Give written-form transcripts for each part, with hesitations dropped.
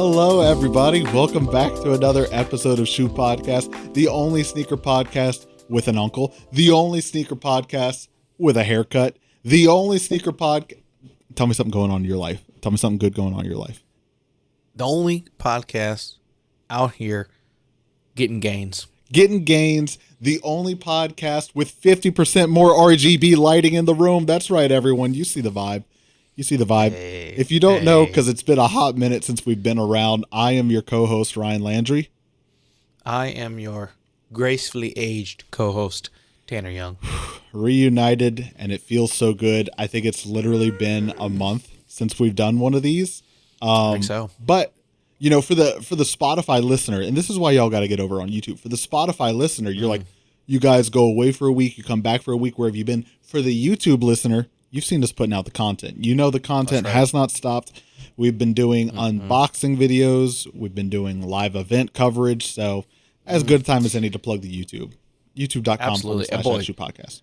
Hello, everybody. Welcome back to another episode of Shoe Podcast, the only sneaker podcast with an uncle, the only sneaker podcast with a haircut, the only sneaker podcast. Tell me something going on in your life. Tell me something good going on in your life. The only podcast out here getting gains. Getting gains, the only podcast with 50% more RGB lighting in the room. That's right, everyone. You see the vibe. You see the vibe. Hey, if you don't know, because it's been a hot minute since we've been around, I am your co-host, Ryan Landry. I am your gracefully aged co-host, Tanner Young. Reunited, and it feels so good. I think it's literally been a month since we've done one of these. I think so. But, you know, for the Spotify listener, and this is why y'all got to get over on YouTube. For the Spotify listener, you're like, you guys go away for a week, you come back for a week, where have you been? For the YouTube listener, you've seen us putting out the content. You know the content has not stopped. We've been doing unboxing videos. We've been doing live event coverage. So as good a time as any to plug the YouTube. YouTube.com/shoepodcast.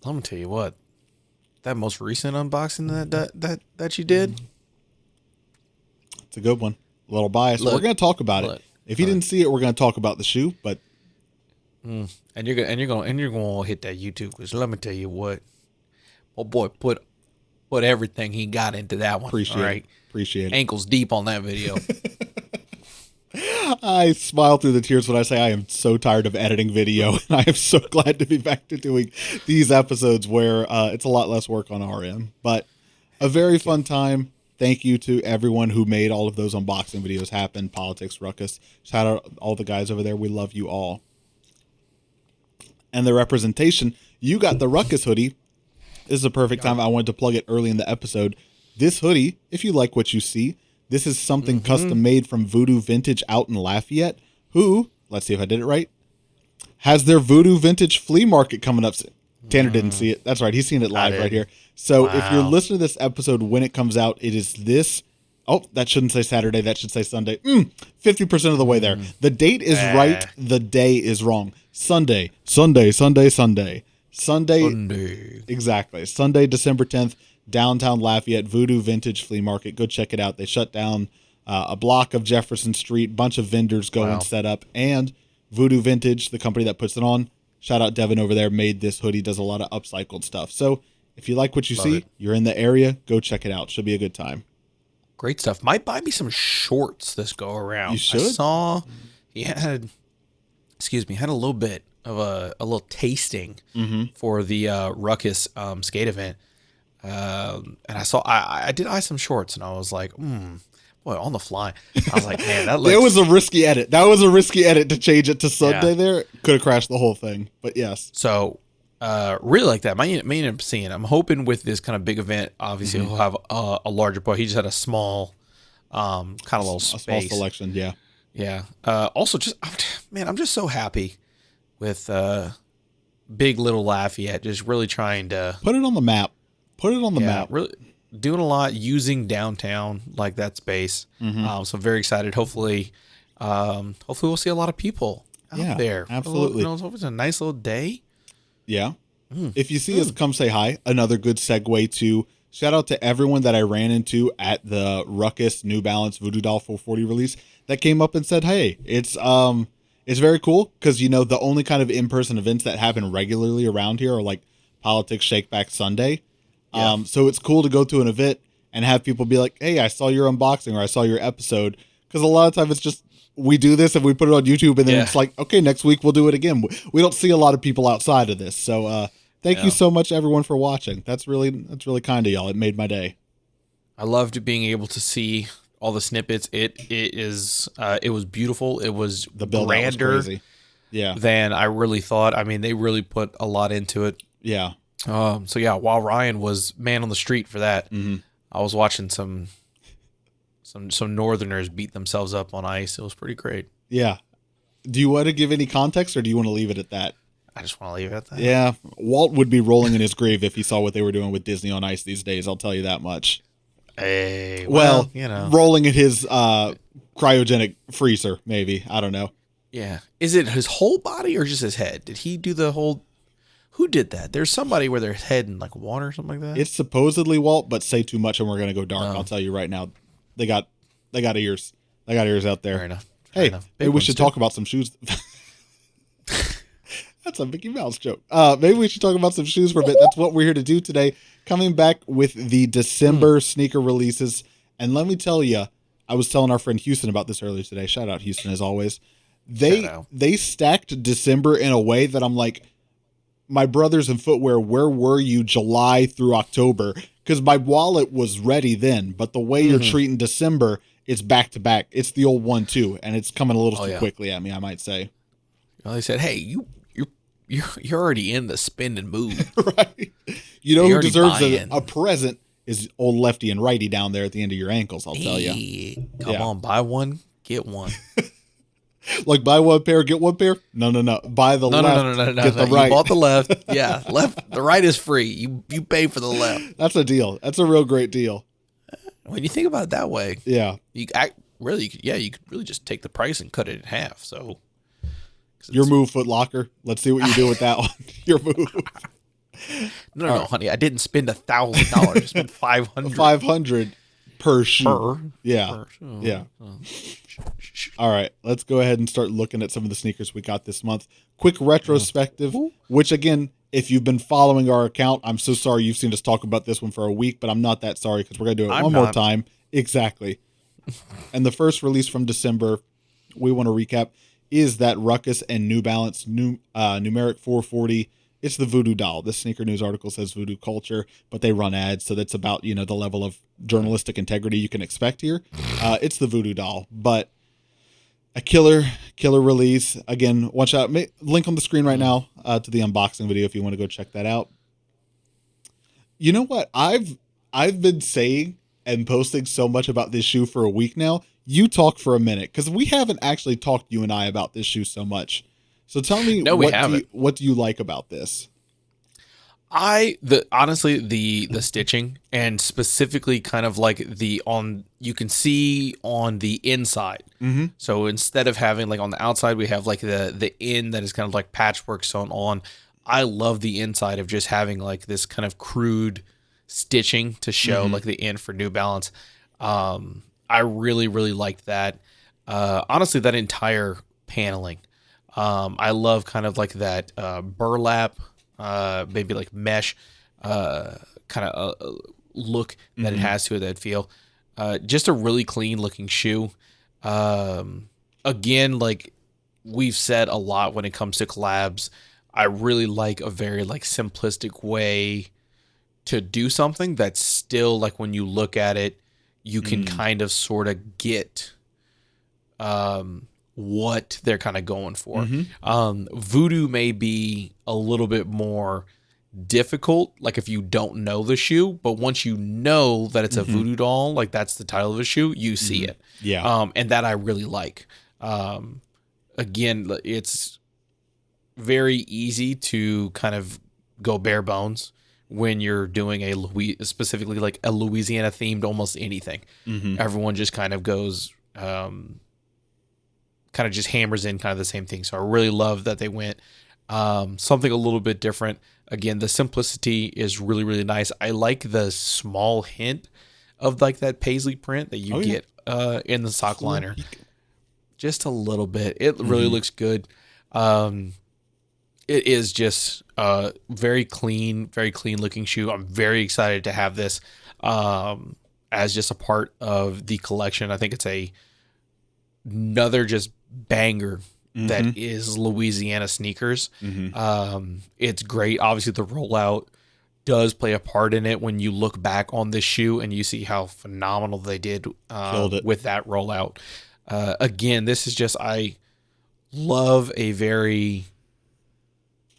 Let me tell you what. That most recent unboxing that you did? It's a good one. A little biased. We're going to talk about it. If you didn't see it, we're going to talk about the shoe, but and you're going to hit that YouTube, because let me tell you what. Oh boy, put everything he got into that one. Appreciate it. Ankles deep on that video. I smile through the tears when I say I am so tired of editing video, and I am so glad to be back to doing these episodes where it's a lot less work on our end. But a very fun time. Thank you to everyone who made all of those unboxing videos happen. Politics, Rukus. Shout out all the guys over there. We love you all. And the representation, you got the Rukus hoodie. This is a perfect time. I wanted to plug it early in the episode. This hoodie, if you like what you see, this is something custom made from Voodoo Vintage out in Lafayette, who, let's see if I did it right, has their Voodoo Vintage flea market coming up. Tanner didn't see it. That's right. He's seen it live right here. So if you're listening to this episode when it comes out, it is this. Oh, that shouldn't say Saturday. That should say Sunday. 50% of the way there. The date is right. The day is wrong. Sunday. Exactly. Sunday, December 10th, downtown Lafayette, Voodoo Vintage Flea Market. Go check it out. They shut down a block of Jefferson Street. Bunch of vendors go and set up. And Voodoo Vintage, the company that puts it on, shout out Devin over there, made this hoodie, does a lot of upcycled stuff. So if you like what you see, you're in the area, go check it out. Should be a good time. Great stuff. Might buy me some shorts this go around. You should. I saw he had a little bit of a little tasting for the Rukus skate event. And I did eye some shorts, and I was like, boy, on the fly. I was like, man, that looks... It was a risky edit. That was a risky edit to change it to Sunday there. Could have crashed the whole thing, but yes. So, really like that. May end up seeing it. I'm hoping with this kind of big event, obviously he'll have a larger part. He just had a small, kind of little space. A small selection, yeah. Yeah. Also, I'm just so happy with Big Little Lafayette, just really trying to put it on the map. Map. Really doing a lot, using downtown like that space. So I'm very excited. Hopefully we'll see a lot of people out there. Absolutely. Hope it's a nice little day. Yeah. If you see us, come say hi. Another good segue to shout out to everyone that I ran into at the Rukus New Balance Voodoo Doll 440 release that came up and said, hey, it's very cool because, you know, the only kind of in-person events that happen regularly around here are like Politics Shake Back Sunday. Yeah. So it's cool to go to an event and have people be like, hey, I saw your unboxing or I saw your episode. Because a lot of times it's just, we do this and we put it on YouTube and then it's like, okay, next week we'll do it again. We don't see a lot of people outside of this. So thank you so much, everyone, for watching. That's really kind of y'all. It made my day. I loved being able to see all the snippets. It was beautiful. It was the build grander was crazy. Than I really thought. I mean, they really put a lot into it. Yeah. So yeah, while Ryan was man on the street for that, I was watching some Northerners beat themselves up on ice. It was pretty great. Yeah. Do you want to give any context, or do you want to leave it at that? I just want to leave it at that. Yeah. Walt would be rolling in his grave if he saw what they were doing with Disney on Ice these days. I'll tell you that much. Hey, well, you know, rolling in his cryogenic freezer, maybe. I don't know. Yeah. Is it his whole body or just his head? Did he do the whole... Who did that? There's somebody where their head in like water or something like that. It's supposedly Walt, but say too much and we're going to go dark. I'll tell you right now. They got ears. I got ears out there. Fair enough. Hey, maybe we should talk about some shoes. That's a Mickey Mouse joke. Maybe we should talk about some shoes for a bit. That's what we're here to do today. Coming back with the December sneaker releases. And let me tell you, I was telling our friend Houston about this earlier today. Shout out Houston as always. They stacked December in a way that I'm like, my brothers in footwear, where were you July through October? Because my wallet was ready then, but the way you're treating December, it's back to back. It's the old 1-2, and it's coming a little too quickly at me, I might say. Well, they said, hey, you're already in the spending mood. Right. You know who deserves a present is old lefty and righty down there at the end of your ankles, I'll tell you. Come on, buy one, get one. Like buy one pair, get one pair? No. Buy the left, get the right. You bought the left. Yeah, left. The right is free. You pay for the left. That's a deal. That's a real great deal. When you think about it that way, you could really just take the price and cut it in half. So your move, Foot Locker. Let's see what you do with that one. Your move. No, honey. I didn't spend $1,000. I spent $500. $500 per shoe. Yeah. All right. Let's go ahead and start looking at some of the sneakers we got this month. Quick retrospective, which again, if you've been following our account, I'm so sorry you've seen us talk about this one for a week, but I'm not that sorry because we're going to do it one more time. Exactly. And the first release from December we want to recap is that Rukus and New Balance Numeric 440. It's the Voodoo doll. This sneaker news article says Voodoo culture, but they run ads, so that's about, the level of journalistic integrity you can expect here. It's the Voodoo doll, but a killer release. Again, watch out. Link on the screen right now to the unboxing video if you want to go check that out. You know what? I've been saying and posting so much about this shoe for a week now. You talk for a minute because we haven't actually talked, you and I, about this shoe so much. So tell me, what do you like about this? Honestly, the stitching, and specifically kind of like you can see on the inside. Mm-hmm. So instead of having like on the outside, we have like the in that is kind of like patchwork sewn on. I love the inside of just having like this kind of crude stitching to show like the in for New Balance. I really, really liked that. Honestly, that entire paneling. I love kind of like that burlap, maybe like mesh kind of look that it has to it, that feel. Just a really clean looking shoe. Again, like we've said a lot when it comes to collabs, I really like a very like simplistic way to do something that's still like when you look at it, you can kind of sort of get what they're kind of going for. Voodoo may be a little bit more difficult, like if you don't know the shoe, but once you know that it's a Voodoo doll, like that's the title of the shoe, you see it. Yeah. And that I really like. Again, it's very easy to kind of go bare bones when you're doing specifically like a Louisiana themed almost anything. Everyone just kind of goes, kind of just hammers in kind of the same thing. So I really love that they went something a little bit different. Again, the simplicity is really, really nice. I like the small hint of like that paisley print that you get in the sock liner. Just a little bit. It really looks good. It is just a very clean looking shoe. I'm very excited to have this as just a part of the collection. I think it's another just banger that is Louisiana sneakers. It's great. Obviously, the rollout does play a part in it when you look back on this shoe and you see how phenomenal they did with that rollout. Again, this is just, I love a very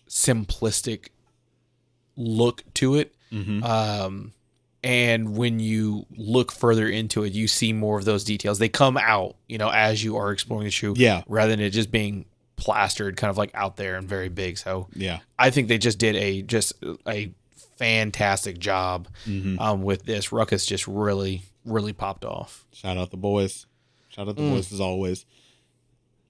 simplistic look to it. And when you look further into it, you see more of those details. They come out, as you are exploring the shoe, rather than it just being plastered kind of like out there and very big. So I think they just did a fantastic job with this. Rukus just really, really popped off. Shout out the boys. Shout out the boys as always.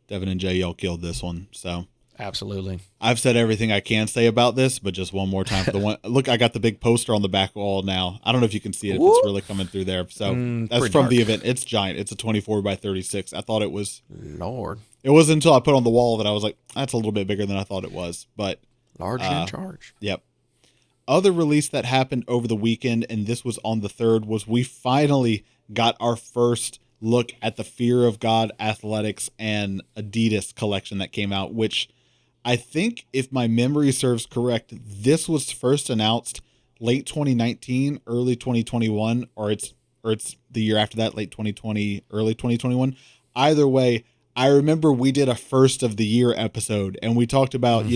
Devin and Jay, y'all killed this one. So Absolutely. I've said everything I can say about this, but just one more time for the one. Look, I got the big poster on the back wall now. I don't know if you can see it, if it's really coming through there. So that's from the event. It's giant. It's a 24 by 36. I thought it was. Lord. It wasn't until I put it on the wall that I was like, that's a little bit bigger than I thought it was. But large in charge. Yep. Other release that happened over the weekend, and this was on the 3rd, was we finally got our first look at the Fear of God Athletics and Adidas collection that came out, which I think, if my memory serves correct, this was first announced late 2019, early 2021, or it's the year after that, late 2020, early 2021. Either way, I remember we did a first of the year episode, and we talked about,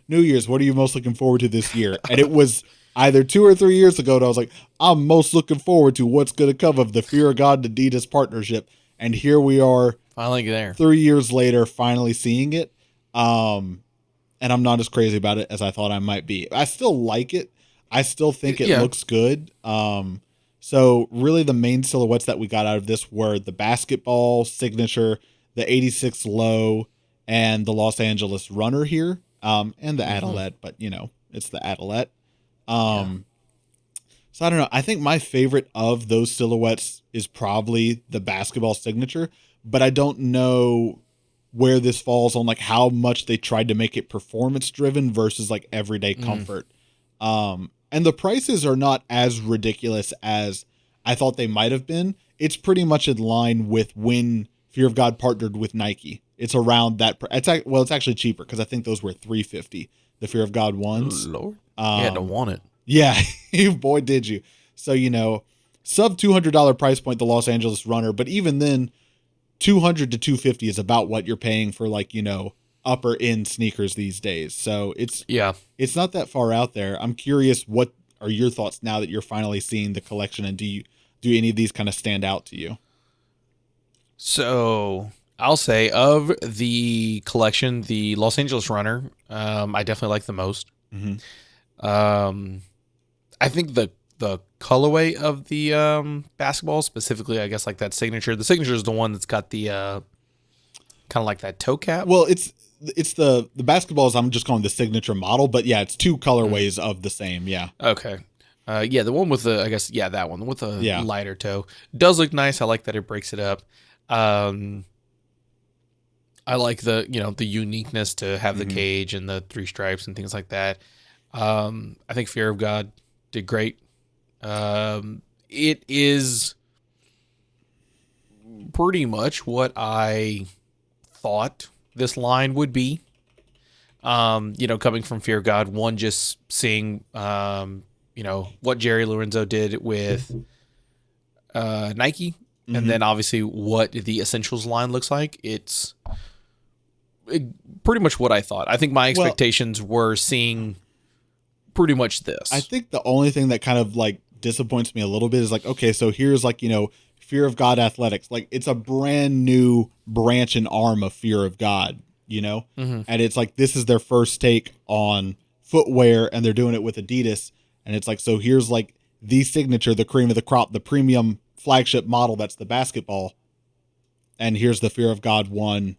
New Year's, what are you most looking forward to this year? And it was either 2 or 3 years ago that I was like, I'm most looking forward to what's going to come of the Fear of God Adidas partnership. And here we are, finally there, 3 years later, finally seeing it. And I'm not as crazy about it as I thought I might be. I still like it. I still think it looks good. So really the main silhouettes that we got out of this were the basketball signature, the 86 low, and the Los Angeles runner here, and the Adolette, but it's the Adolette. So I don't know. I think my favorite of those silhouettes is probably the basketball signature, but I don't know where this falls on like how much they tried to make it performance driven versus like everyday comfort. And the prices are not as ridiculous as I thought they might have been. It's pretty much in line with when Fear of God partnered with Nike. It's around that. It's actually cheaper because I think those were $350. The Fear of God ones. Lord, you had to want it. Yeah, boy, did you. So sub $200 price point, the Los Angeles runner, but even then, $200 to $250 is about what you're paying for like upper end sneakers these days. So it's not that far out there. I'm curious, what are your thoughts now that you're finally seeing the collection, and do any of these kind of stand out to you? So I'll say of the collection, the Los Angeles runner, I definitely like the most. I think the colorway of the basketball, specifically, I guess like that signature. The signature is the one that's got the kind of like that toe cap. Well, it's the basketballs. I'm just calling the signature model, but yeah, it's two colorways of the same. Yeah. Okay. The one with the, I guess, that one with the lighter toe does look nice. I like that it breaks it up. I like the uniqueness to have the cage and the 3 stripes and things like that. I think Fear of God did great. It is pretty much what I thought this line would be. Coming from Fear of God, one, just seeing, what Jerry Lorenzo did with Nike, and then obviously what the Essentials line looks like. It's pretty much what I thought. I think my expectations were seeing pretty much this. I think the only thing that kind of like disappoints me a little bit is like, okay, so here's like, Fear of God Athletics. Like, it's a brand new branch and arm of Fear of God, and it's like, this is their first take on footwear, and they're doing it with Adidas. And it's like, so here's like the signature, the cream of the crop, the premium flagship model. That's the basketball. And here's the Fear of God one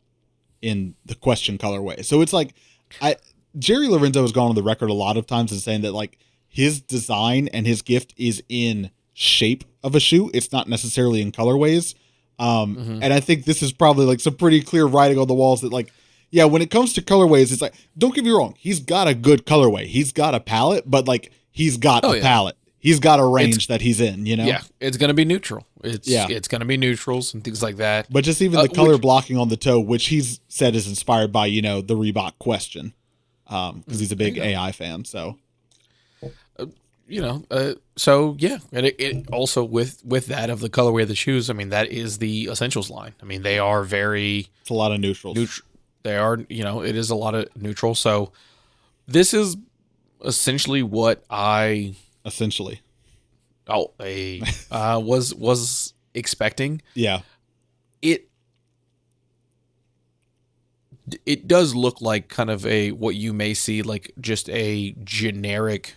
in the question colorway. So it's like, Jerry Lorenzo has gone on the record a lot of times and saying that like his design and his gift is in shape of a shoe. It's not necessarily in colorways. And I think this is probably like some pretty clear writing on the walls that like, yeah, when it comes to colorways, it's like, don't get me wrong. He's got a good colorway. He's got a palette, but like he's got a palette. He's got a range that he's in, Yeah, it's going to be neutral. It's going to be neutrals and things like that. But just even the color blocking on the toe, which he's said is inspired by, the Reebok question. Because he's a big AI fan, so and it also with that of the colorway of the shoes. I mean, that is the Essentials line. I mean, they are very. It's a lot of neutrals. They are, it is a lot of neutral. So this is essentially what I was expecting. Yeah. It does look like kind of what you may see like just a generic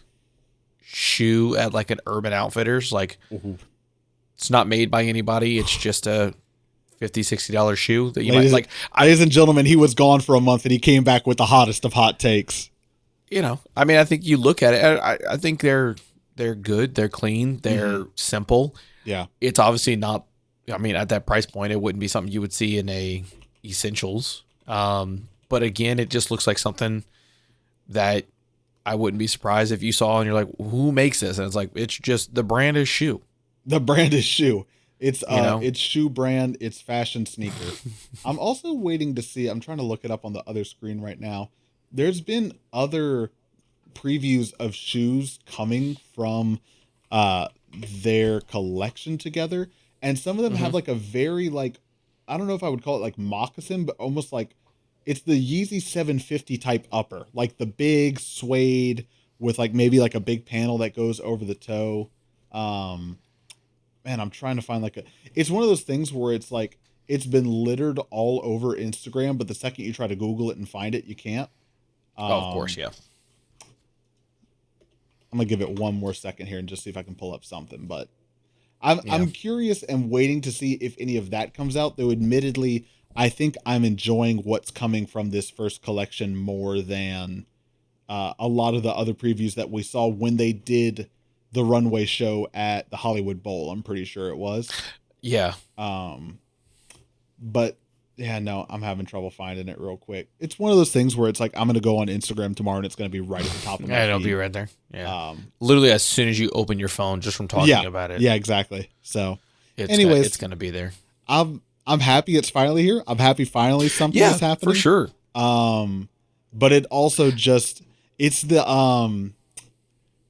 shoe at like an Urban Outfitters. Like it's not made by anybody. It's just a $50-$60 shoe that you ladies, might like. Ladies and gentlemen, he was gone for a month and he came back with the hottest of hot takes. You know, I mean, I think you look at it. I think they're good. They're clean. They're simple. Yeah. It's obviously not. I mean, at that price point, it wouldn't be something you would see in a essentials. But again, it just looks like something that I wouldn't be surprised if you saw and you're like, who makes this? And it's like, it's just the brand is shoe. The brand is shoe. It's it's shoe brand. It's fashion sneaker. I'm also waiting to see. I'm trying to look it up on the other screen right now. There's been other previews of shoes coming from their collection together, and some of them have like a very like, I don't know if I would call it like moccasin, but almost like it's the Yeezy 750 type upper, like the big suede with like maybe like a big panel that goes over the toe. Man, I'm trying to find like it's one of those things where it's like, it's been littered all over Instagram, but the second you try to Google it and find it, you can't. Of course. Yeah. I'm gonna give it one more second here and just see if I can pull up something, but I'm curious and waiting to see if any of that comes out, though admittedly, I think I'm enjoying what's coming from this first collection more than a lot of the other previews that we saw when they did the runway show at the Hollywood Bowl. I'm pretty sure it was. Yeah. But yeah, no, I'm having trouble finding it real quick. It's one of those things where it's like, I'm going to go on Instagram tomorrow and it's going to be right at the top of my feed. It'll be right there. Yeah. Literally as soon as you open your phone, just from talking about it. Yeah, exactly. So anyways, it's going to be there. I'm happy it's finally here. I'm happy finally something is happening. For sure. But it also just, it's the,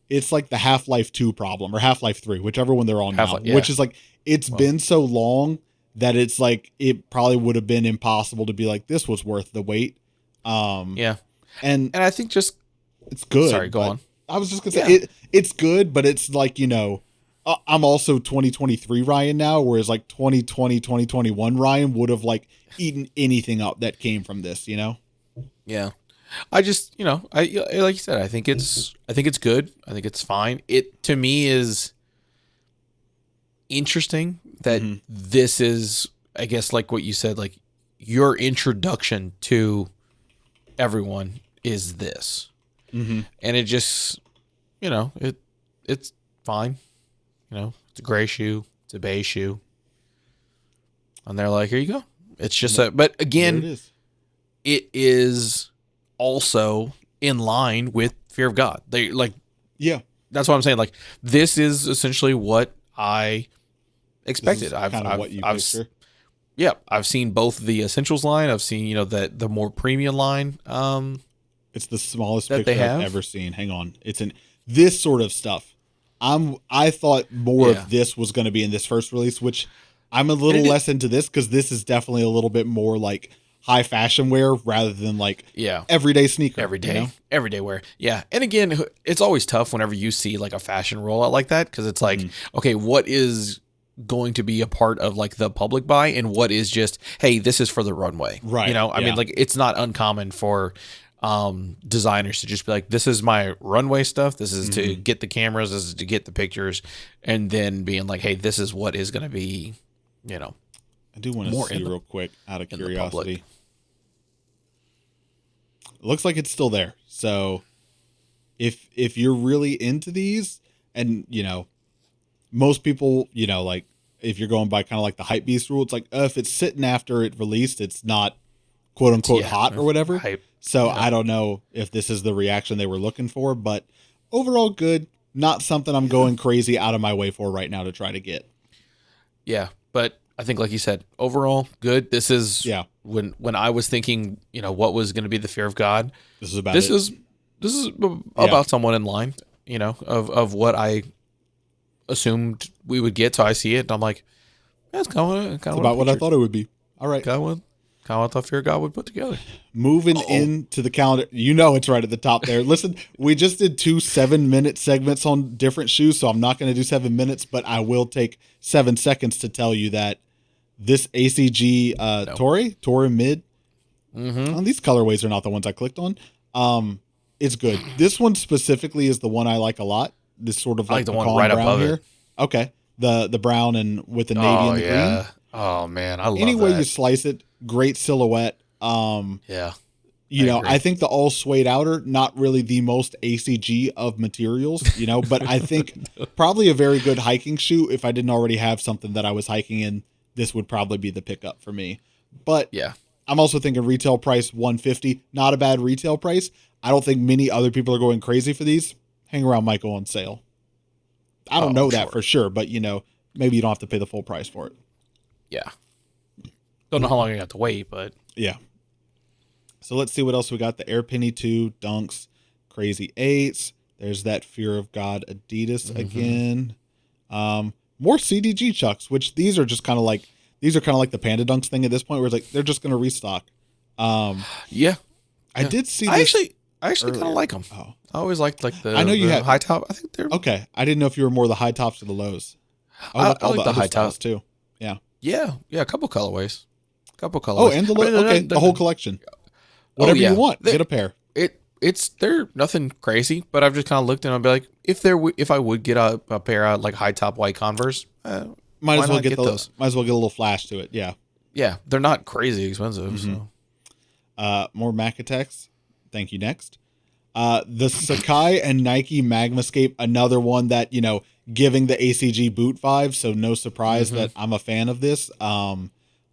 it's like the Half-Life 2 problem or Half-Life 3, whichever one they're on now, which is like, it's been so long that it's like, it probably would have been impossible to be like, this was worth the wait. And I think just, it's good. Sorry, go on. I was just gonna say it's good, but it's like, you know, I'm also 2023 Ryan now, whereas like 2020, 2021 Ryan would have like eaten anything up that came from this, you know? Yeah. I just, you know, I like you said, I think it's good. I think it's fine. It to me is interesting that this is, I guess, like what you said, like your introduction to everyone is this, and it just, you know, it's fine. You know, it's a gray shoe, it's a beige shoe, and they're like, here you go. It's just but again, it is also in line with Fear of God. They like, that's what I'm saying. Like, this is essentially what I expected. I've seen both the Essentials line. I've seen, you know, the more premium line. It's the smallest that picture I've ever seen. Hang on, it's in this sort of stuff. I thought more of this was going to be in this first release, which I'm a little less into this because this is definitely a little bit more like high fashion wear rather than like everyday sneaker. Everyday wear. Yeah. And again, it's always tough whenever you see like a fashion rollout like that, because it's like, okay, what is going to be a part of like the public buy and what is just, hey, this is for the runway. Right. You know, I mean, like, it's not uncommon for designers to just be like, this is my runway stuff. This is to get the cameras. This is to get the pictures. And then being like, hey, this is what is going to be, you know. I do want to see real quick out of curiosity. It looks like it's still there. So if you're really into these, and you know, most people, you know, like if you're going by kind of like the hype beast rule, it's like if it's sitting after it released, it's not quote unquote hot or whatever. Hype. So I don't know if this is the reaction they were looking for, but overall good. Not something I'm going crazy out of my way for right now to try to get. Yeah, but I think, like you said, overall good. This is when I was thinking, you know, what was going to be the Fear of God. This is about this is about someone in line, you know, of what I assumed we would get. So I see it, and I'm like, that's kind of about what I thought it would be. All right, kind of what I thought Fear of God would put together. Moving into the calendar, you know, it's right at the top there. Listen, we just did 2 7-minute segments on different shoes, so I'm not going to do 7 minutes, but I will take 7 seconds to tell you that this ACG Torre Mid, these colorways are not the ones I clicked on. It's good. This one specifically is the one I like a lot. This sort of like the one right above here. it. Okay, the brown and with the navy and the green. Oh man, I love Any way that. you slice it, great silhouette. Yeah. I think the all suede outer, not really the most ACG of materials, but I think probably a very good hiking shoe. If I didn't already have something that I was hiking in, this would probably be the pickup for me. But yeah, I'm also thinking retail price $150, not a bad retail price. I don't think many other people are going crazy for these. Hang around Michael on sale. I don't know that for sure, but maybe you don't have to pay the full price for it. Yeah. Don't know how long you have to wait, but yeah. So let's see what else we got. The Air Penny 2 Dunks, Crazy 8s. There's that Fear of God Adidas again. More CDG Chucks, which these are kind of like the Panda Dunks thing at this point, where it's like they're just going to restock. Yeah. I did see. I actually kind of like them. Oh. I always liked like the. I know you the had high top. I think they're okay. I didn't know if you were more the high tops or the lows. I like the high tops too. Yeah. Yeah. A couple colorways. Oh, and the the whole collection. Whatever you want, get a pair. They're nothing crazy, but I've just kind of looked and I'll be like, if I would get a pair of like high top white Converse, might as well get those. Might as well get a little flash to it. Yeah. Yeah, they're not crazy expensive. So. More Macatex. Thank you. Next. The Sacai and Nike Magmascape, another one that, giving the ACG boot vibe. So no surprise that I'm a fan of this.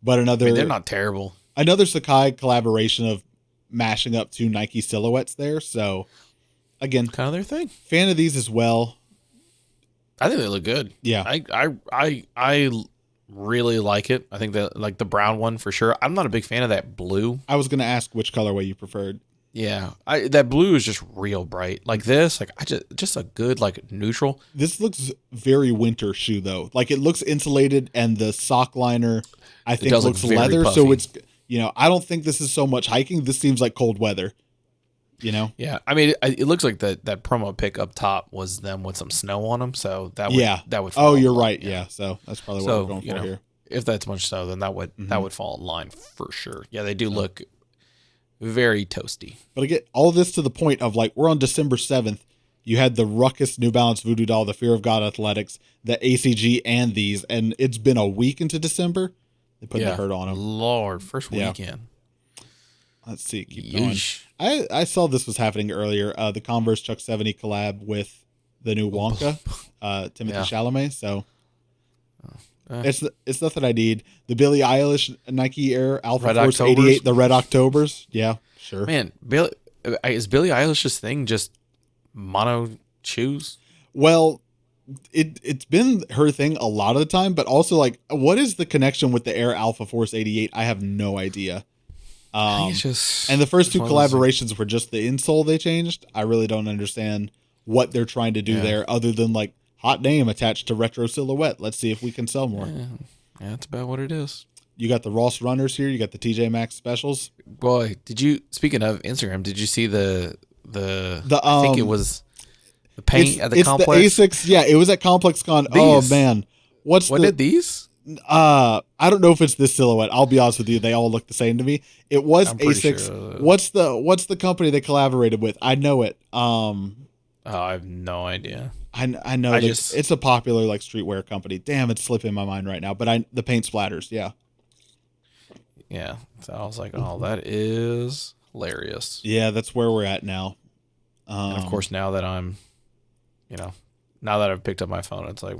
But another, they're not terrible. Another Sacai collaboration of mashing up two Nike silhouettes there. So again, kind of their thing. Fan of these as well. I think they look good. Yeah. I really like it. I think that like the brown one for sure. I'm not a big fan of that blue. I was going to ask which colorway you preferred. Yeah, that blue is just real bright. Like this, like I just a good like neutral. This looks very winter shoe though. Like it looks insulated, and the sock liner I think looks leather. Puffy. So it's I don't think this is so much hiking. This seems like cold weather. Yeah, I mean it looks like that promo pic up top was them with some snow on them. So that would that would. Oh, you're right. Yeah, so that's probably what we're going for here. If that's much snow, then that would fall in line for sure. Yeah, they do look very toasty. But again, all this to the point of like we're on December 7th. You had the Rukus New Balance Voodoo Doll, the Fear of God Athletics, the ACG, and these, and it's been a week into December. They put the hurt on them. Lord, first weekend. Let's see. Keep going. I saw this was happening earlier. The Converse Chuck 70 collab with the new Wonka, Timothée Chalamet. So it's nothing I need. The Billie Eilish Nike Air Alpha Red Force Octobers. 88, the Red Octobers. Yeah, sure. Man, is Billie Eilish's thing just mono shoes? Well, it's been her thing a lot of the time, but also like, what is the connection with the Air Alpha Force 88? I have no idea. It's just, and the first two collaborations were just the insole they changed. I really don't understand what they're trying to do there, other than like hot name attached to retro silhouette. Let's see if we can sell more. Yeah, that's about what it is. You got the Ross Runners here. You got the TJ Maxx specials. Boy, speaking of Instagram, did you see the I think it was the paint at the Complex? It's the Asics. Yeah, it was at Complex Con. These. Oh man, what did these? I don't know if it's this silhouette. I'll be honest with you, they all look the same to me. It was Asics. Sure. What's the company they collaborated with? I know it. I have no idea. I know it's a popular like streetwear company. Damn, it's slipping my mind right now. But the paint splatters, yeah. Yeah. So I was like, oh, that is hilarious. Yeah, that's where we're at now. And of course, now that I'm, now that I've picked up my phone, it's like,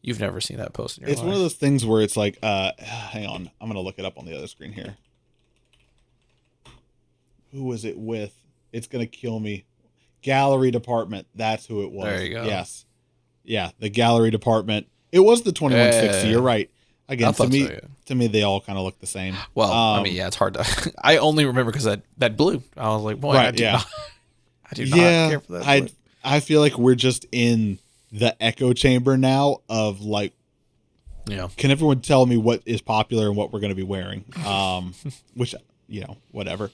you've never seen that post in your life. It's one of those things where it's like, hang on, I'm gonna look it up on the other screen here. Who was it with? It's gonna kill me. Gallery department. That's who it was. There you go. Yes. Yeah, the gallery department. It was the 2160. You're right. Again, to me, they all kind of look the same. Well, I mean, it's hard to. I only remember because that blue. I was like, boy, I do not care for that. Blue. I feel like we're just in the echo chamber now of like, can everyone tell me what is popular and what we're going to be wearing? Which whatever.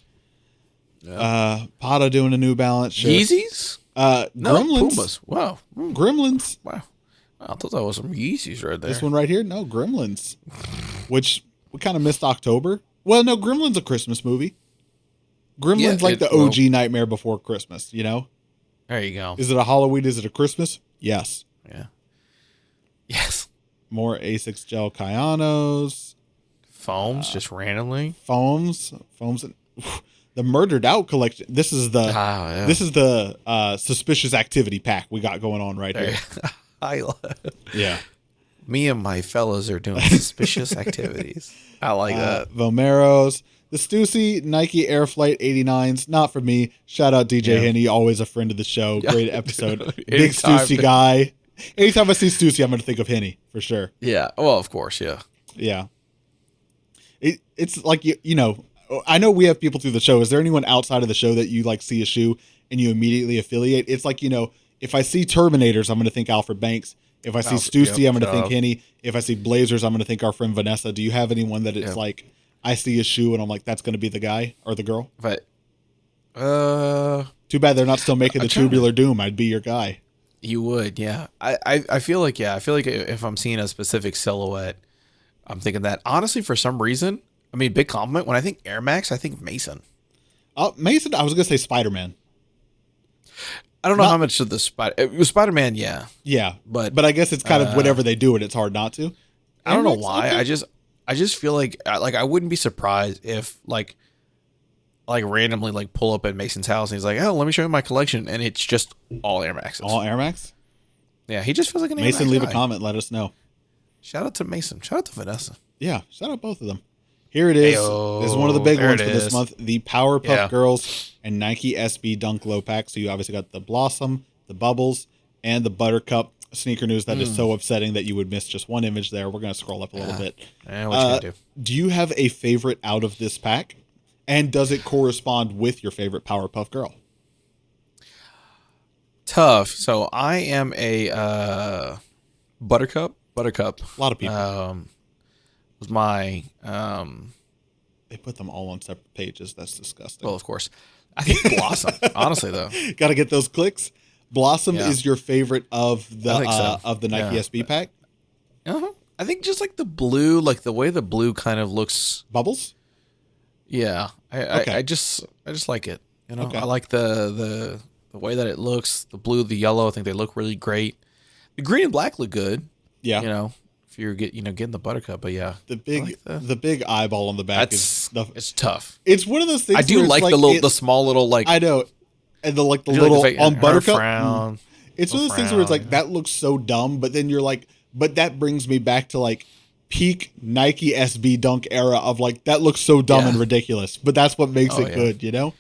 Yeah. Pata doing a New Balance shirt. Yeezys? Gremlins. Pumas. Wow. Gremlins. Wow. I thought that was some Yeezys right there. This one right here? No, Gremlins. Which we kind of missed October. Well, no, Gremlins a Christmas movie. Gremlins like the OG Nightmare Before Christmas, There you go. Is it a Halloween? Is it a Christmas? Yes. Yeah. Yes. More Asics Gel Kyanos. Foams, just randomly. Foams. The Murdered Out collection. This is the Suspicious Activity pack we got going on right here. I love Yeah. Me and my fellas are doing suspicious activities. I like that. Vomeros. The Stussy Nike Airflight 89s. Not for me. Shout out DJ Henny, always a friend of the show. Great episode. Big Stussy guy. Anytime I see Stussy, I'm going to think of Henny for sure. Yeah. Well, of course. Yeah. Yeah. It's like, you know, I know we have people through the show. Is there anyone outside of the show that you like see a shoe and you immediately affiliate? It's like, you know, if I see Terminators, I'm going to think Alfred Banks. If I see Stussy, I'm going to think Henny. If I see Blazers, I'm going to think our friend Vanessa. Do you have anyone that it's like, I see a shoe and I'm like, that's going to be the guy or the girl? But, too bad they're not still making the Tubular Doom. I'd be your guy. You would, yeah. I feel like, if I'm seeing a specific silhouette, I'm thinking that. Honestly, for some reason, I mean, big compliment. When I think Air Max, I think Mason. Mason, I was going to say Spider-Man. I don't know how much of the Spider-Man, yeah. Yeah. But I guess it's kind of whenever they do it, it's hard not to. I don't know why. Okay. I just feel like I wouldn't be surprised if like randomly like pull up at Mason's house and he's like, oh, let me show you my collection, and it's just all Air Maxes. All Air Max? Yeah, he just feels like an Air Mason. Max Leave guy. a comment, let us know. Shout out to Mason. Shout out to Vanessa. Yeah, shout out both of them. Here it is. Ayo, this is one of the big ones for this is. month. The Powerpuff Girls and Nike SB Dunk Low Pack. So you obviously got the Blossom, the Bubbles, and the Buttercup. Sneaker news that is so upsetting that you would miss just one image there. We're going to scroll up a little bit. What you gonna do? Do you have a favorite out of this pack? And does it correspond with your favorite Powerpuff Girl? Tough. So I am a Buttercup. A lot of people. Was my They put them all on separate pages. That's disgusting. well, of course. I think Blossom. Honestly, though, Got to get those clicks. Blossom is your favorite of the Nike SB pack? I think just like the blue, like the way the blue kind of looks. Bubbles? Yeah, I just like it. You know, I like the way that it looks. The blue, the yellow. I think they look really great. The green and black look good. Yeah, you know, if you're getting the Buttercup, but yeah, the big eyeball on the back it's tough. It's one of those things. I do like the small little like. I know. And the little on Buttercup. Frown, it's one of those things where it's like that looks so dumb, but then you're like, but that brings me back to like peak Nike SB Dunk era of like that looks so dumb and ridiculous, but that's what makes it good, you know?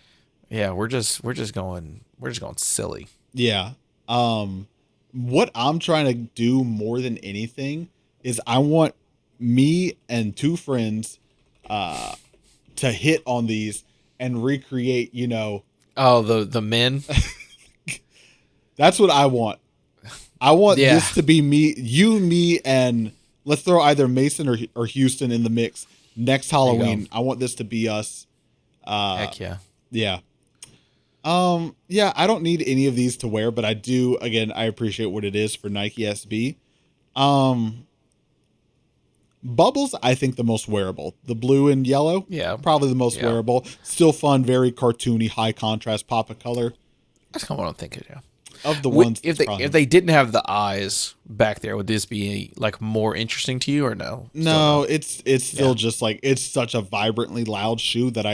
Yeah, we're just going silly. Yeah. What I'm trying to do more than anything is I want me and two friends to hit on these and recreate, you know. Oh, the men. That's what I want. I want this to be me, and let's throw either Mason or Houston in the mix next Halloween. I want this to be us. Heck yeah. Yeah. Yeah, I don't need any of these to wear, but I do, again, I appreciate what it is for Nike SB. Bubbles, I think the most wearable. The blue and yellow, probably the most wearable. Still fun, very cartoony, high contrast, pop of color. That's kind of what I'm thinking. Yeah. Of the ones, if they didn't have the eyes back there, would this be like more interesting to you or no? No, it's still just like it's such a vibrantly loud shoe that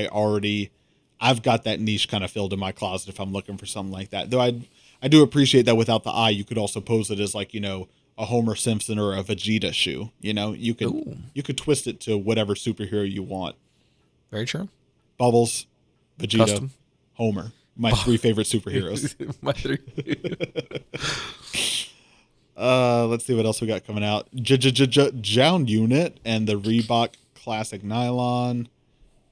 I've got that niche kind of filled in my closet if I'm looking for something like that. Though I do appreciate that without the eye, you could also pose it as like, you know, a Homer Simpson or a Vegeta shoe. You know, you could twist it to whatever superhero you want. Very true. Bubbles, Vegeta, Custom. Homer. My three favorite superheroes. My three. Let's see what else we got coming out. Jound Unit and the Reebok Classic Nylon.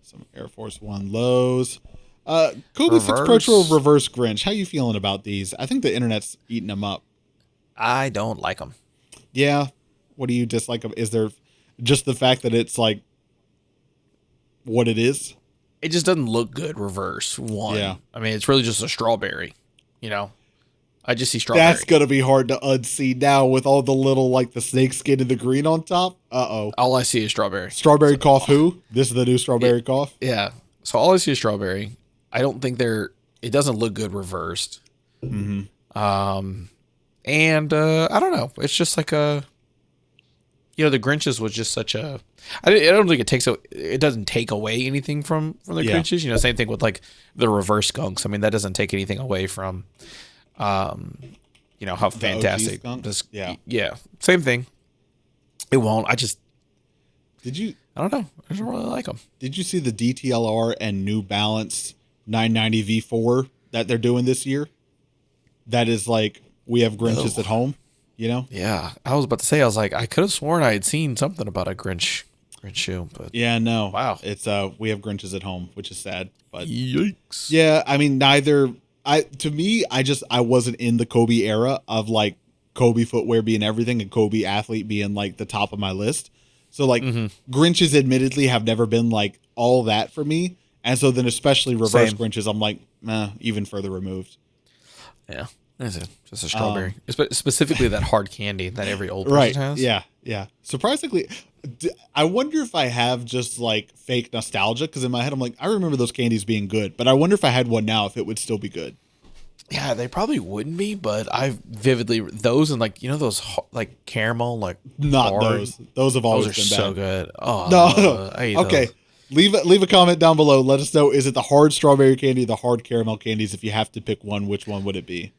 Some Air Force One lows. Kobe 6 Protro Reverse Grinch. How you feeling about these? I think the internet's eating them up. I don't like them. Yeah. What do you dislike? Is there just the fact that it's like what it is? It just doesn't look good reverse. Yeah. I mean, it's really just a strawberry, you know? I just see strawberry. That's going to be hard to unsee now with all the little, like, the snake skin and the green on top. Uh-oh. All I see is strawberry. Strawberry cough who? This is the new strawberry cough? Yeah. So all I see is strawberry. I don't think it doesn't look good reversed. Mm-hmm. And I don't know. It's just like the Grinches was just such a. I don't think it doesn't take away anything from the Grinches. Same thing with like the reverse skunks. I mean, that doesn't take anything away from, how fantastic this. Yeah, same thing. It won't. I don't know. I just really like them. Did you see the DTLR and New Balance 990 V4 that they're doing this year? That is like, we have Grinches at home, Yeah. I was about to say, I was like, I could have sworn I had seen something about a Grinch shoe, but yeah, no. Wow. It's we have Grinches at home, which is sad, but yikes. Yeah, I mean, I wasn't in the Kobe era of like Kobe footwear being everything and Kobe athlete being like the top of my list. So like Grinches admittedly have never been like all that for me. And so then especially reverse Grinches, I'm like, even further removed. Yeah. That's just a strawberry. Specifically that hard candy that every old person has. Yeah. Surprisingly, I wonder if I have just like fake nostalgia, because in my head I'm like, I remember those candies being good, but I wonder if I had one now if it would still be good. Yeah, they probably wouldn't be, but I vividly those and like those like caramel like not hard, those have always been been so bad. Good. Oh no, I okay. Those. Leave a comment down below. Let us know, is it the hard strawberry candy, the hard caramel candies? If you have to pick one, which one would it be?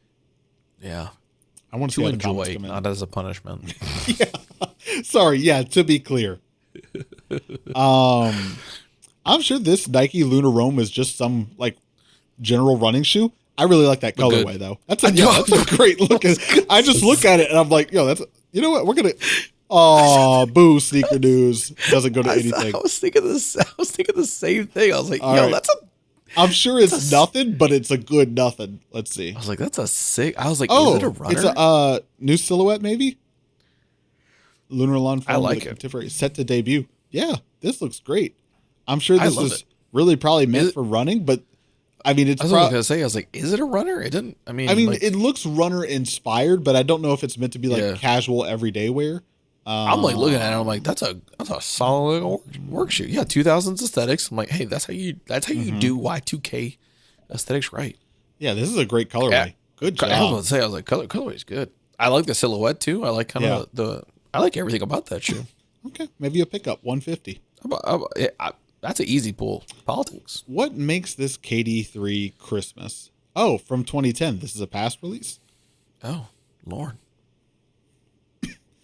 Yeah, I want to enjoy, not as a punishment. Yeah. Sorry. Yeah. To be clear, I'm sure this Nike Lunar Roam is just some like general running shoe. I really like that colorway though. That's a great looking. I just look at it and I'm like, that's. You know what? We're gonna. Boo! Sneaker news doesn't go to anything. I was thinking this. I was thinking the same thing. I was like, that's a. I'm sure it's nothing, but it's a good nothing. Let's see. I was like, that's a sick. I was like, is it a runner? It's a new silhouette, maybe. Lunar Lawn. I like it. Set to debut. Yeah, this looks great. I'm sure this is really probably meant for running, but I mean, it's. I was gonna say, I was like, is it a runner? It didn't. I mean, it looks runner inspired, but I don't know if it's meant to be like casual everyday wear. I'm like looking at it. I'm like, that's a solid work shoe. Yeah, 2000s aesthetics. I'm like, hey, that's how you do Y2K aesthetics right. Yeah, this is a great colorway. Yeah. Good job. I was about to say, I was like, colorway is good. I like the silhouette too. I like kind of I like everything about that shoe. Okay, maybe a pickup 150. That's an easy pull. Politics. What makes this KD3 Christmas? Oh, from 2010. This is a past release. Oh, Lord.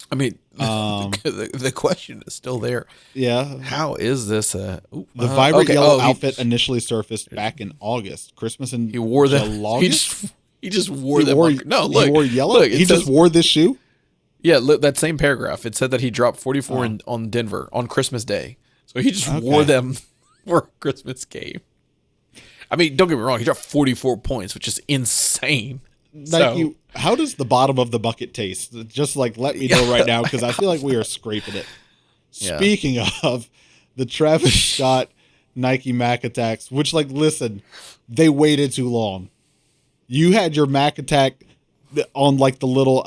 I mean, the question is still there. Yeah. How is this the vibrant yellow outfit initially surfaced back in August. Christmas in he wore August? He just wore them. No, look. He wore yellow? He just wore this shoe? Yeah, look, that same paragraph. It said that he dropped 44 on Denver on Christmas Day. So he just wore them for a Christmas game. I mean, don't get me wrong. He dropped 44 points, which is insane. Nike, how does the bottom of the bucket taste? Just like let me know right now, because I feel like we are scraping it. Yeah. Speaking of the Travis Scott Nike Mac Attacks, which listen, they waited too long. You had your Mac Attack on like the little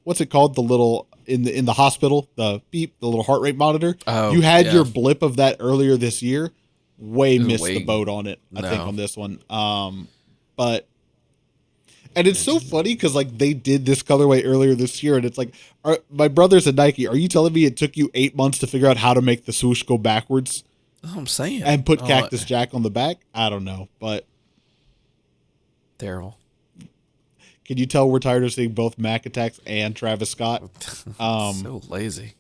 what's it called? The little in the hospital, the beep, the little heart rate monitor. Oh, you had your blip of that earlier this year. Missed the boat on it, I think, on this one. But. And it's so funny because they did this colorway earlier this year, and it's like, my brother's at Nike. Are you telling me it took you 8 months to figure out how to make the swoosh go backwards? That's what I'm saying. And put Cactus Jack on the back? I don't know, but terrible. Can you tell we're tired of seeing both Mac Attacks and Travis Scott? So lazy.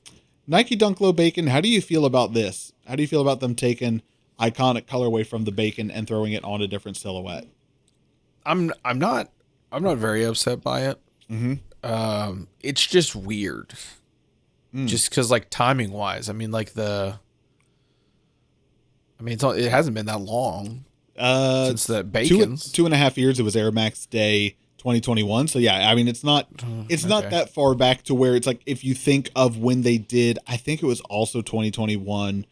Nike Dunk Low Bacon. How do you feel about this? How do you feel about them taking iconic colorway from the Bacon and throwing it on a different silhouette? I'm not very upset by it. Mm-hmm. It's just weird. Just because, timing wise, I mean, it hasn't been that long since the Bacons. 2.5 years. It was Air Max Day 2021. So yeah, I mean, it's not that far back to where it's like, if you think of when they did, I think it was also 2021.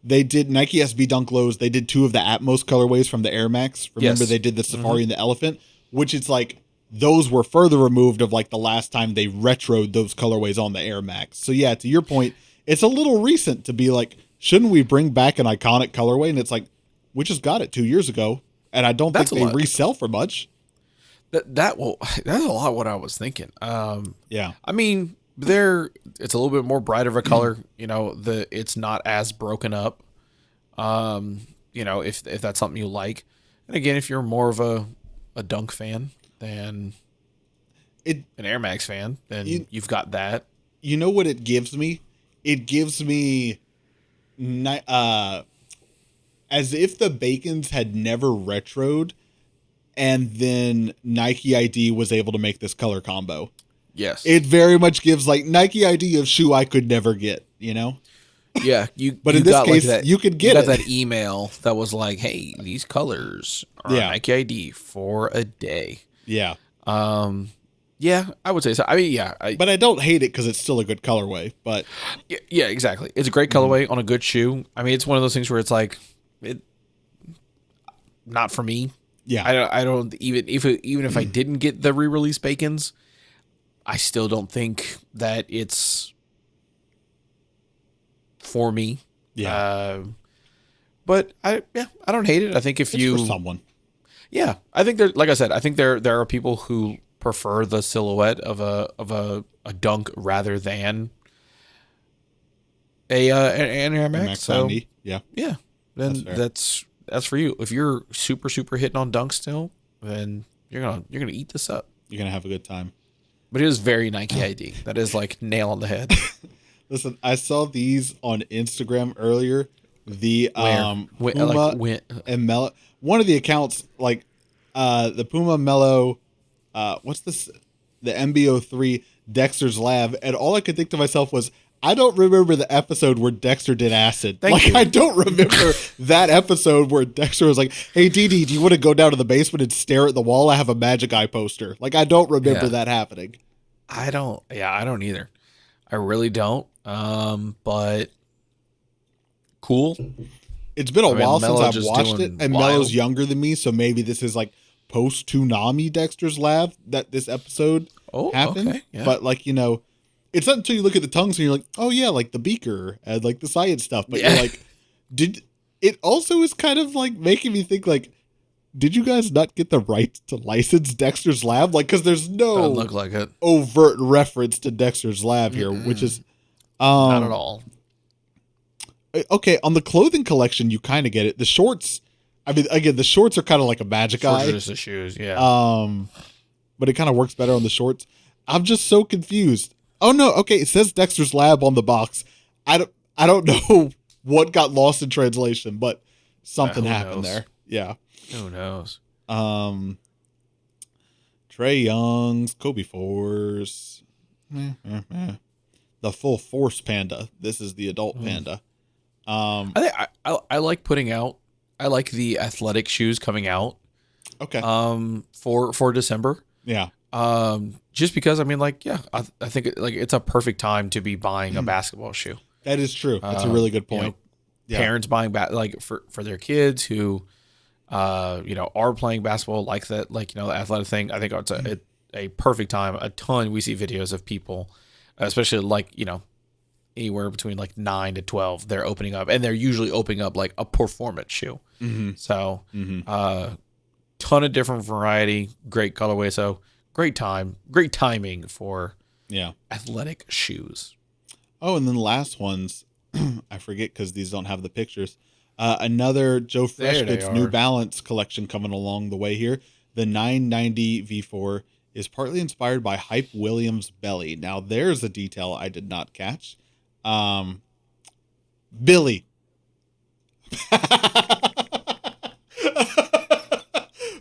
They did Nike SB Dunk Lows. They did 2 of the Atmos colorways from the Air Max. Remember, they did the Safari and the Elephant, which it's like those were further removed of the last time they retroed those colorways on the Air Max. So yeah, to your point, it's a little recent to be like, shouldn't we bring back an iconic colorway? And it's like, we just got it 2 years ago, and I don't think they resell for much. That's a lot what I was thinking. Yeah. I mean, it's a little bit more bright of a color. You know, it's not as broken up. You know, if that's something you like, and again, if you're more of a Dunk fan than an Air Max fan, then you've got that. You know what it gives me? It gives me, as if the Bacons had never retroed, and then Nike ID was able to make this color combo. Yes. It very much gives like Nike ID of shoe I could never get, you know? Yeah. But in this case, you could get it. That email that was like, hey, these colors are Nike ID for a day. Yeah. Yeah, I would say so. I mean, yeah. But I don't hate it because it's still a good colorway. But yeah, exactly. It's a great colorway on a good shoe. I mean, it's one of those things where it's like, not for me. Yeah. I don't even if I didn't get the re-release Bacons, I still don't think that it's for me. Yeah. But I don't hate it. I think if it's for someone. Yeah, I think like I said, I think there are people who prefer the silhouette of a Dunk rather than an Air Max. So yeah. Then that's for you. If you're super hitting on Dunk still, then you're gonna eat this up. You're gonna have a good time. But it is very Nike ID. That is like nail on the head. Listen, I saw these on Instagram earlier. The Puma and Mellow. One of the accounts, like the Puma Mellow, what's this? The MBO3 Dexter's Lab, and all I could think to myself was, I don't remember the episode where Dexter did acid. Thank you. I don't remember that episode where Dexter was like, "Hey, DD, do you want to go down to the basement and stare at the wall? I have a Magic Eye poster." Like, I don't remember that happening. I don't either. I really don't. But cool. It's been a while since I've watched it, and Mellow's younger than me, so maybe this is like post Toonami Dexter's Lab that this episode happened. Okay, yeah. But like, you know, it's not until you look at the tongues and you're like, oh yeah, like the beaker and like the science stuff. But you're like, it also is kind of like making me think like, did you guys not get the right to license Dexter's Lab? Like, because there's no doesn't look like it. Overt reference to Dexter's Lab here, which is not at all. Okay, on the clothing collection, you kind of get it. The shorts, I mean, again, the shorts are kind of like a Magic Eye. Just the shoes, yeah. But it kind of works better on the shorts. I'm just so confused. Oh no, okay, it says Dexter's Lab on the box. I don't know what got lost in translation, but something happened there. Yeah. Who knows? Trey Young's, Kobe Force, the full Force Panda. This is the adult Panda. I like putting out. I like the athletic shoes coming out. Okay. For December. Yeah. Just because I mean, like, yeah, I think like it's a perfect time to be buying a basketball shoe. That is true. That's a really good point. You know, parents buying like for their kids who, are playing basketball like that, like, the athletic thing. I think it's a perfect time. A ton. We see videos of people, especially like, anywhere between like 9 to 12, they're opening up, and they're usually opening up like a performance shoe. Mm-hmm. So, ton of different variety, great colorway. So great timing for athletic shoes. Oh, and then the last ones, I forget because these don't have the pictures. Another Joe Freshgoods New Balance collection coming along the way here. The 990 V4 is partly inspired by Hype Williams' belly. Now, there's a detail I did not catch. Billy.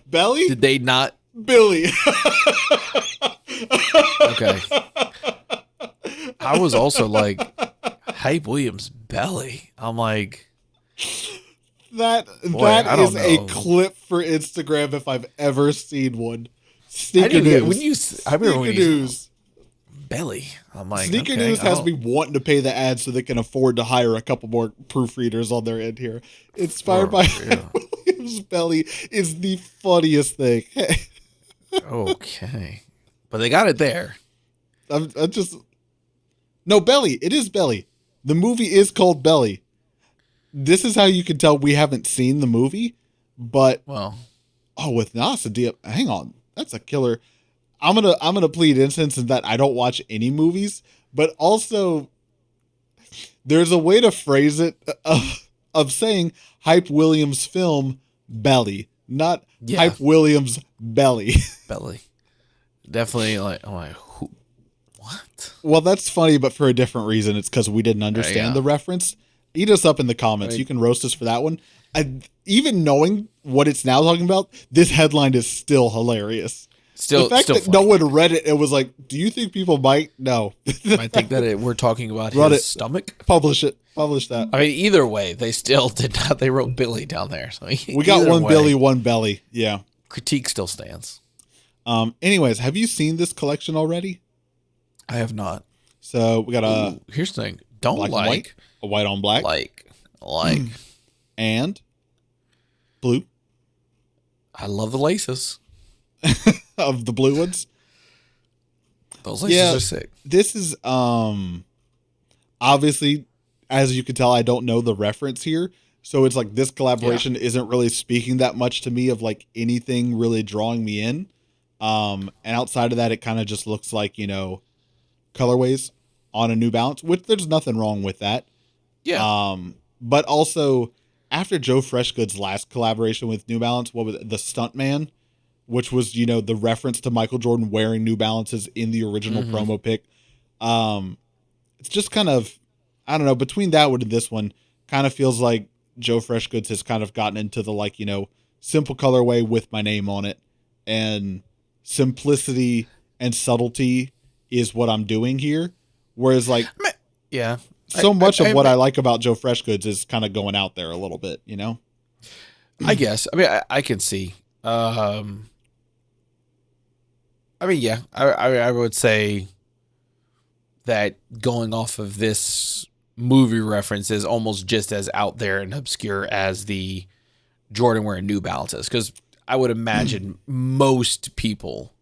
Belly? Did they not? Billy. Okay. I was also like, Hype Williams' belly. I'm like, that is a clip for Instagram if I've ever seen one. Sneaker News. I remember when you belly. I'm like, Sneaker News has me wanting to pay the ad so they can afford to hire a couple more proofreaders on their end here. Inspired by Williams' belly is the funniest thing. Okay, but they got it there. I'm just no Belly. It is Belly. The movie is called Belly. This is how you can tell we haven't seen the movie, but with Nas and hang on. that's a killer. I'm gonna plead innocence in that I don't watch any movies, but also there's a way to phrase it of saying Hype Williams film belly, not Hype Williams belly. Belly. Definitely I'm like, who? What? Well, that's funny, but for a different reason. It's because we didn't understand the reference. Eat us up in the comments. You can roast us for that one. Even knowing what it's now talking about, this headline is still hilarious. The fact that no one read it, it was like, do you think people might? No. I think that we're talking about his stomach. Publish it. Publish that. I mean, either way, they still did not. They wrote Billy down there. So we got one Billy, one belly. Yeah. Critique still stands. Anyways, have you seen this collection already? I have not. So we got a. Here's the thing. Don't black like. White, a white on black. Like. And blue. I love the laces. Of the blue ones. Those laces are sick. This is obviously, as you can tell, I don't know the reference here. So it's like this collaboration isn't really speaking that much to me of like anything really drawing me in. And outside of that, it kind of just looks like, colorways on a New Balance, which there's nothing wrong with that. Yeah. But also after Joe Freshgoods' last collaboration with New Balance, what was it? The Stuntman, which was, the reference to Michael Jordan wearing New Balances in the original promo pic. It's just kind of, I don't know, between that one and this one, kind of feels like Joe Freshgoods has kind of gotten into the simple colorway with my name on it, and simplicity and subtlety is what I'm doing here. Whereas so much of what I like about Joe Freshgoods is kind of going out there a little bit, I guess. I mean, I can see. I would say that going off of this movie reference is almost just as out there and obscure as the Jordan wearing New Balances, because I would imagine most people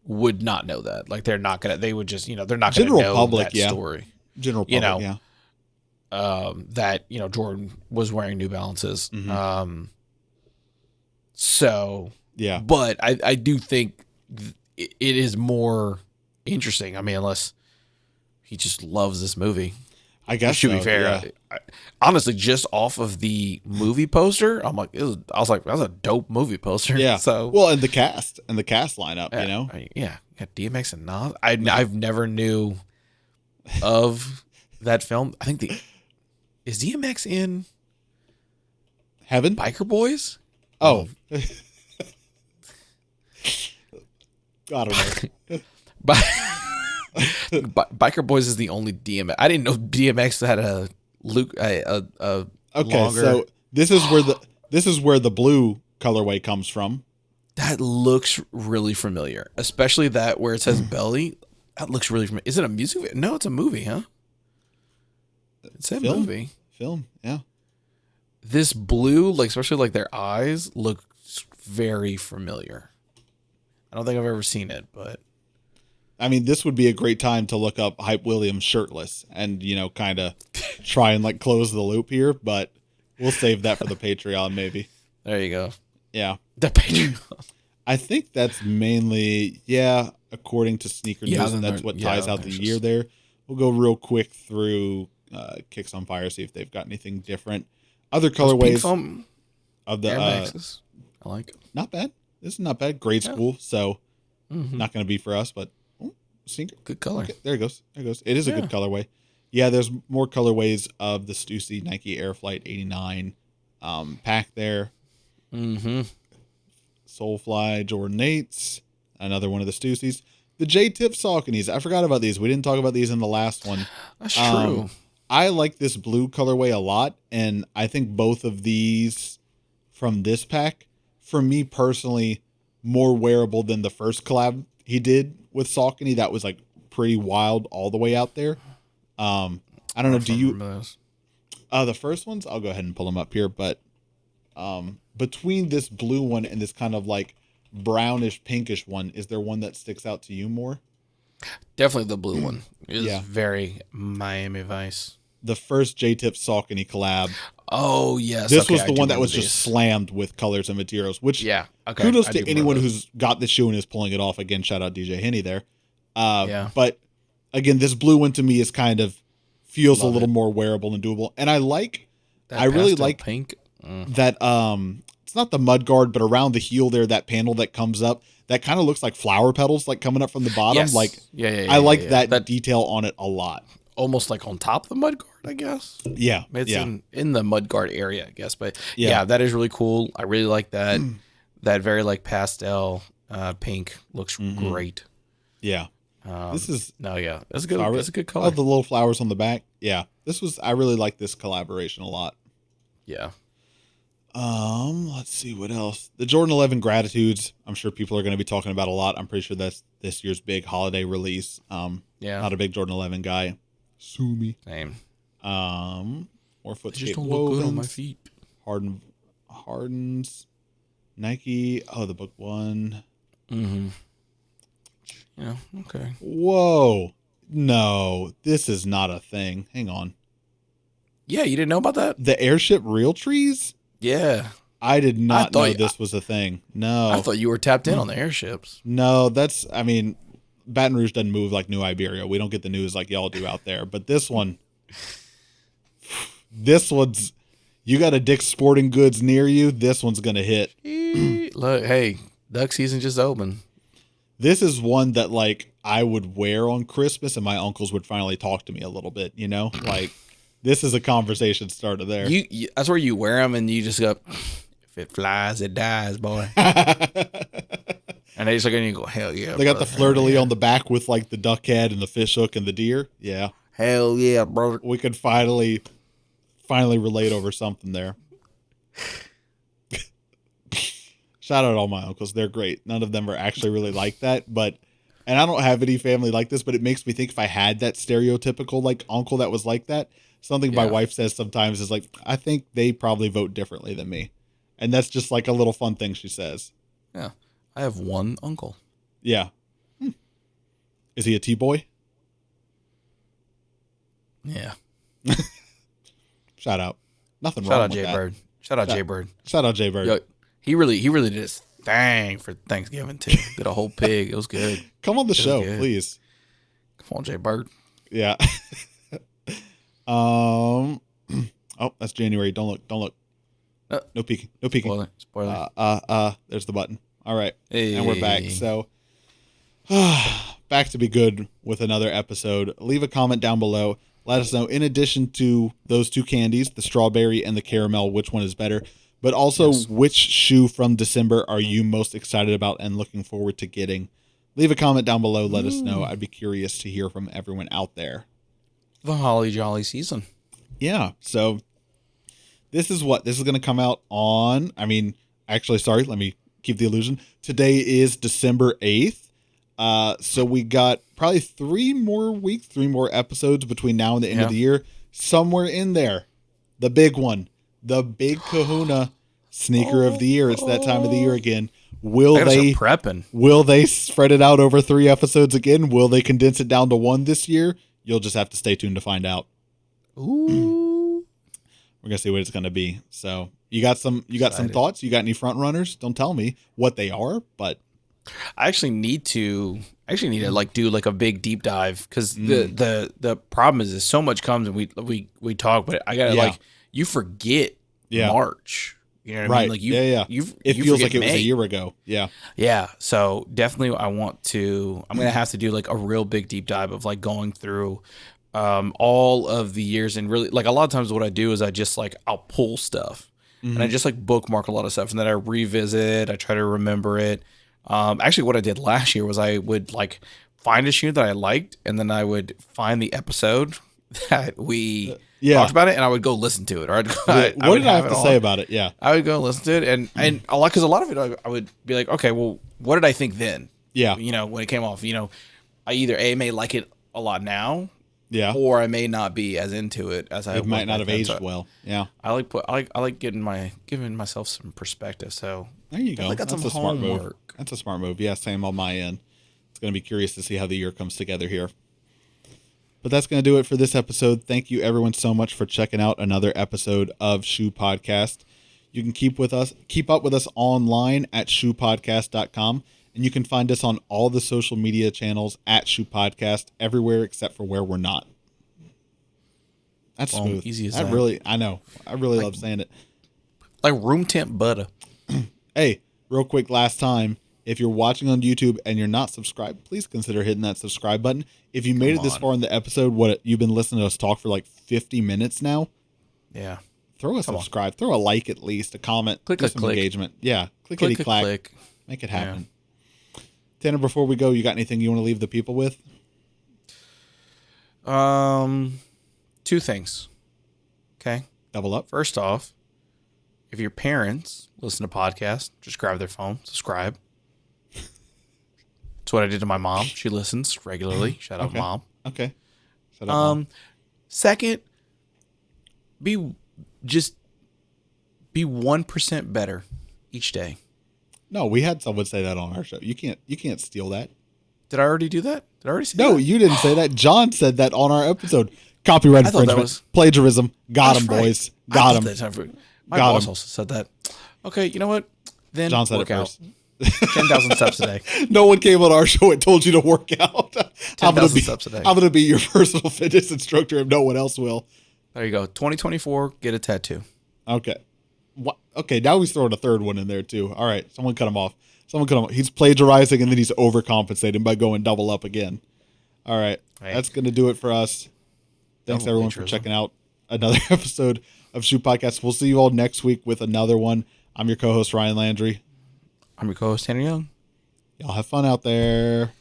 would not know that. Like, they're not gonna. They would just, they're not gonna know that story. General public, that Jordan was wearing New Balances. So yeah, but I do think it is more interesting. I mean, unless he just loves this movie. I guess should be fair. Yeah. Honestly, just off of the movie poster, I was like, that's a dope movie poster. Yeah. So and the cast lineup, got DMX and Nas. I've never knew of that film. I think is DMX in Heaven? Biker Boys? Oh. I don't know. Biker Boys is the only DMX. I didn't know DMX had a okay, longer. so this is where the blue colorway comes from. That looks really familiar, especially that where it says belly. That looks really familiar. Is it a music video? No, it's a movie, huh? It's a movie. Film, yeah. This blue, especially their eyes, look very familiar. I don't think I've ever seen it, but I mean, this would be a great time to look up Hype Williams shirtless and, kind of try and close the loop here, but we'll save that for the Patreon maybe. There you go. Yeah. The Patreon. I think that's mainly, according to Sneaker News, that's what ties out the year there. We'll go real quick through Kicks on Fire, see if they've got anything different. Other colorways of the I like it. Not bad. This is not bad. Grade school, so not going to be for us, but sneaker. Good color. Okay, there it goes. It is a good colorway. Yeah, there's more colorways of the Stussy Nike Air Flight 89 pack there. Soulfly Jordan 8s, another one of the Stussies. The J-Tip Sauconys. I forgot about these. We didn't talk about these in the last one. That's true. I like this blue colorway a lot, and I think both of these from this pack, for me personally, more wearable than the first collab he did with Saucony. That was pretty wild all the way out there. I don't know. Do you? The first ones, I'll go ahead and pull them up here. But between this blue one and this kind of brownish pinkish one, is there one that sticks out to you more? Definitely the blue one is very Miami Vice. The first J-Tip Saucony collab. Oh yes, This okay, was I the do one that remember was these. just slammed with colors and materials, which Yeah, okay. kudos I to do remember anyone those. who's got the shoe and is pulling it off. Again, shout out DJ Henny there. Yeah. But again, this blue one to me is kind of feels Love a little it. more wearable and doable. And I That really pastel like pink. that it's not the mud guard, but around the heel there, that panel that comes up, that kind of looks like flower petals like coming up from the bottom. Yes. Like Yeah, I like yeah. that detail on it a lot. Almost like on top of the mud guard, I guess. Yeah. It's yeah. in the mud guard area, I guess. But Yeah. yeah, that is really cool. I really like that. That very like pastel pink looks great. Yeah. That's a good. That's a good Oh, color. the little flowers on the back. Yeah. I really like this collaboration a lot. Yeah. Let's see what else. The Jordan 11 Gratitudes, I'm sure people are going to be talking about a lot. I'm pretty sure that's this year's big holiday release. Yeah. Not a big Jordan 11 guy. Sue me. Same. More They Footscape just don't look good on my wovens. feet. Hardens. Nike. Oh, the book one. Mm-hmm. Yeah. Okay. Whoa. No, this is not a thing. Hang on. Yeah, you didn't know about that? The airship Realtrees? Yeah. I did not know thought- this was a thing. No. I thought you were tapped in on the airships. No, Baton Rouge doesn't move like New Iberia. We don't get the news like y'all do out there. But this one's, you got a Dick's Sporting Goods near you, this one's going to hit. Look, hey, duck season just opened. This is one that like I would wear on Christmas and my uncles would finally talk to me a little bit, you know? Like this is a conversation starter there. You that's where you wear them and you just go, if it flies, it dies, boy. And they just look at you and you go, hell yeah. They got the brother. fleur-de-lis on the back with like the duck head and the fish hook and the deer. Yeah. Hell yeah, brother. We could finally relate over something there. Shout out all my uncles. They're great. None of them are actually really like that, and I don't have any family like this, but it makes me think if I had that stereotypical like uncle that was like that, something my wife says sometimes is like, I think they probably vote differently than me. And that's just like a little fun thing she says. Yeah. I have one uncle. Yeah. Is he a T-boy? Yeah. Shout out. Nothing Shout wrong out with Jay that. Bird. Shout out Jay Bird. Shout out Jay Bird. Yo, he really did his thing for Thanksgiving too. Did a whole pig. It was good. Come on the show, good. please. Come on, Jay Bird. Yeah. Oh, that's January. Don't look. No peeking. Spoiler. There's the button. All right. Hey. And we're back. So back to be good with another episode. Leave a comment down below. Let us know, in addition to those two candies, the strawberry and the caramel, which one is better, but also which shoe from December are you most excited about and looking forward to getting? Leave a comment down below. Let us know. I'd be curious to hear from everyone out there. The holly jolly season. Yeah. So this is going to come out on, sorry, let me keep the illusion. Today is December 8th. So we got probably 3 more episodes between now and the end of the year. Somewhere in there, the big one, the big kahuna sneaker of the year. It's that time of the year again. Will they spread it out over 3 episodes again? Will they condense it down to 1 this year? You'll just have to stay tuned to find out. Ooh. We're gonna see what it's gonna be. So you got some thoughts? You got any front runners? Don't tell me what they are, but I actually need to like do like a big deep dive because the problem is so much comes and we talk, but I gotta like you forget March. You know what I mean? Like it feels like it was a year ago. Yeah. Yeah. So definitely I'm gonna have to do like a real big deep dive of like going through all of the years and really like a lot of times what I do is I just like I'll pull stuff and I just like bookmark a lot of stuff and then I revisit, I try to remember it. Actually what I did last year was I would like find a shoe that I liked and then I would find the episode that we talked about it and I would go listen to it. Or what did I have to say about it? Yeah. I would go listen to it and a lot, cause a lot of it I would be like, okay, well, what did I think then? Yeah. You know, when it came off, you know, I either may like it a lot now. Yeah. Or I may not be as into it as I It might not have aged well. Yeah. I like giving myself some perspective. So there you go. That's a smart move. That's a smart move. Yeah, same on my end. It's going to be curious to see how the year comes together here. But that's going to do it for this episode. Thank you everyone so much for checking out another episode of Shoe Podcast. You can keep up with us online at shoepodcast.com, and you can find us on all the social media channels at Shoe Podcast, everywhere except for where we're not. That's smooth. Easy as that. I know. I really love saying it. Like room temp butter. Hey, real quick, last time, if you're watching on YouTube and you're not subscribed, please consider hitting that subscribe button. If you made it this far in the episode, you've been listening to us talk for like 50 minutes now. Yeah. Throw a subscribe, throw a like at least, a comment, click some engagement. Yeah, click. Make it happen. Yeah. Tanner, before we go, you got anything you want to leave the people with? Two things. Okay. Double up. First off, if your parents listen to podcasts, just grab their phone, subscribe. That's what I did to my mom. She listens regularly. Shout out, Mom. Okay. Shout out, Mom. Second, be 1% better each day. No, we had someone say that on our show. You can't steal that. Did I already do that? Did I already say that? No, you didn't say that. John said that on our episode. Copyright infringement, plagiarism. Got him, boys. Got him. My boss also said that. Okay, you know what? Then John said work it out. first. 10,000 steps a day. No one came on our show and told you to work out. 10,000 steps a day. I'm going to be your personal fitness instructor if no one else will. There you go. 2024, get a tattoo. Okay. Okay, now he's throwing a third one in there too. All right, someone cut him off. He's plagiarizing and then he's overcompensating by going double up again. All right, That's going to do it for us. Thanks everyone for checking out another episode of Shoe Podcast. We'll see you all next week with another one. I'm your co-host, Ryan Landry. I'm your co-host, Tanner Young. Y'all have fun out there.